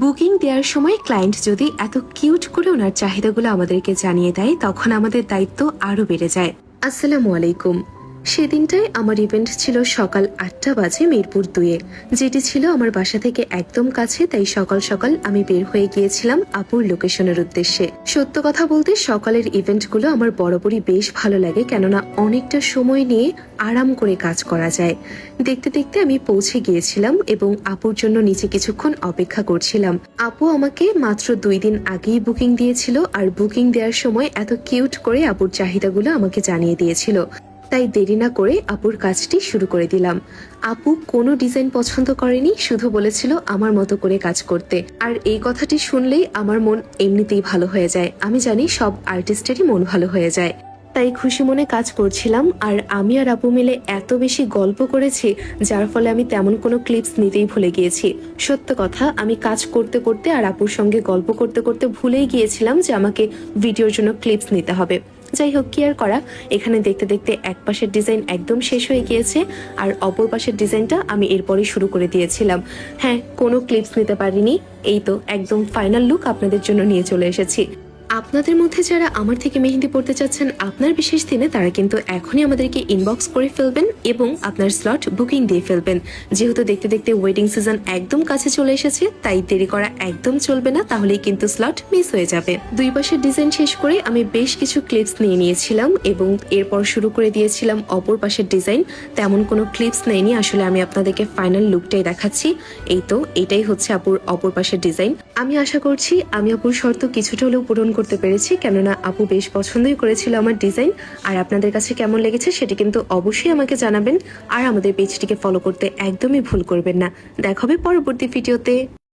Booking দেওয়ার সময় client যদি এত কিউট করে ওনার চাহিদাগুলো আমাদেরকে জানিয়ে দেয় তখন আমাদের দায়িত্ব আরো বেড়ে যায়। আসসালামু আলাইকুম। সেদিনটায় আমার ইভেন্ট ছিল সকাল 8টা বাজে মিরপুর 2-এ, যেটি ছিল আমার বাসা থেকে একদম কাছে। তাই সকাল সকাল আমি বের হয়ে গিয়েছিলাম আপুর লোকেশনের উদ্দেশ্যে। সত্য কথা বলতে সকালের ইভেন্টগুলো আমার বরাবরই বেশ ভালো লাগে, কেননা অনেকটা সময় নিয়ে আরাম করে কাজ করা যায়। দেখতে দেখতে আমি পৌঁছে গিয়েছিলাম এবং আপুর জন্য নিচে কিছুক্ষণ অপেক্ষা করছিলাম। আপু আমাকে মাত্র 2 দিন আগেই বুকিং দিয়েছিল, আর বুকিং দেওয়ার সময় এত কিউট করে আপুর চাহিদাগুলো আমাকে জানিয়ে দিয়েছিল। তাই দেরি না করে আপুর কাজটি শুরু করে দিলাম। আপু কোনো ডিজাইন পছন্দ করেনি, শুধু বলেছিল আমার মতো করে কাজ করতে। আর এই কথাটি শুনলেই আমার মন এমনিতেই ভালো হয়ে যায়। আমি জানি সব আর্টিস্টেরই মন ভালো হয়ে যায়। তাই খুশি মনে কাজ করছিলাম। আর আমি আর আপু মিলে এত বেশি গল্প করেছি, যার ফলে আমি তেমন কোনো ক্লিপস নিতেই ভুলে গিয়েছি। সত্য কথা, আমি কাজ করতে করতে আর আপুর সঙ্গে গল্প করতে করতে ভুলেই গিয়েছিলাম যে আমাকে ভিডিওর জন্য ক্লিপস নিতে হবে। যাই হোক, কি আর করা। এখানে দেখতে দেখতে এক পাশের ডিজাইন একদম শেষ হয়ে গিয়েছে, আর অপর পাশের ডিজাইনটা আমি এরপরই শুরু করে দিয়েছিলাম। হ্যাঁ, কোনো ক্লিপস নিতে পারিনি। এই তো একদম ফাইনাল লুক আপনাদের জন্য নিয়ে চলে এসেছি। আপনাদের মধ্যে যারা আমার থেকে মেহেন্দি পড়তে চাচ্ছেন আপনার বিশেষ দিনে, তারা কিন্তু এখনই আমাদেরকে ইনবক্স করে ফেলবেন এবং আপনার স্লট বুকিং দিয়ে ফেলবেন। যেহেতু দেখতে দেখতে ওয়েডিং সিজন একদম কাছে চলে এসেছে, তাই দেরি করা একদম চলবে না, তাহলেই কিন্তু স্লট মিস হয়ে যাবে। দুই পাশের ডিজাইন শেষ করে আমি বেশ কিছু ক্লিপস নিয়ে নিয়েছিলাম এবং এরপর শুরু করে দিয়েছিলাম অপর পাশের ডিজাইন। তেমন কোনো ক্লিপস নেইনি, আসলে আমি আপনাদেরকে ফাইনাল লুকটাই দেখাচ্ছি। এই তো এটাই হচ্ছে আপুর অপর পাশের ডিজাইন। আমি আশা করছি আমি আপুর শর্ত কিছুটা হলেও পূরণ করতে পেরেছি, কেননা আপু বেশ পছন্দই করেছিল আমার ডিজাইন। আর আপনাদের কাছে কেমন লেগেছে সেটি কিন্তু অবশ্যই আমাকে জানাবেন। আর আমাদের পেজটিকে ফলো করতে একদমই ভুল করবেন না। দেখা হবে পরবর্তী ভিডিওতে।